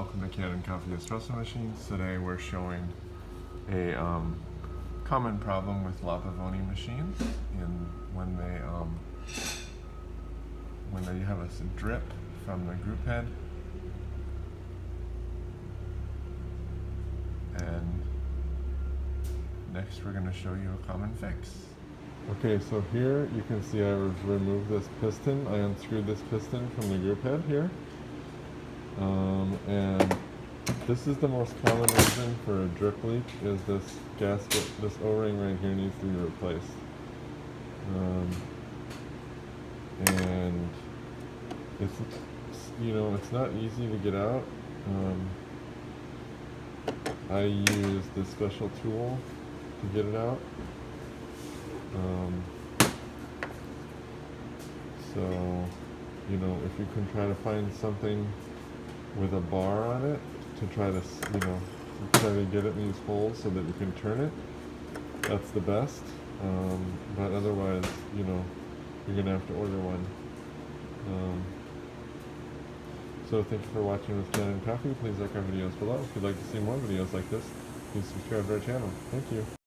welcome to Kanen Coffee Espresso machines. Today we're showing a common problem with Pavoni machines when they have a drip from the group head, and next we're going to show you a common fix. Okay, so here you can see I've removed this piston. I unscrewed this piston from the group head here. And this is the most common reason for a drip leak, is this gasket, this O-ring right here needs to be replaced. And it's not easy to get out. I use this special tool to get it out. So, if you can try to find something with a bar on it to try to get it in these holes so that you can turn it, that's the best. But otherwise, you're gonna have to order one. So thank you for watching with Kanen Coffee. Please like our videos below. If you'd like to see more videos like this, please subscribe to our channel. Thank you.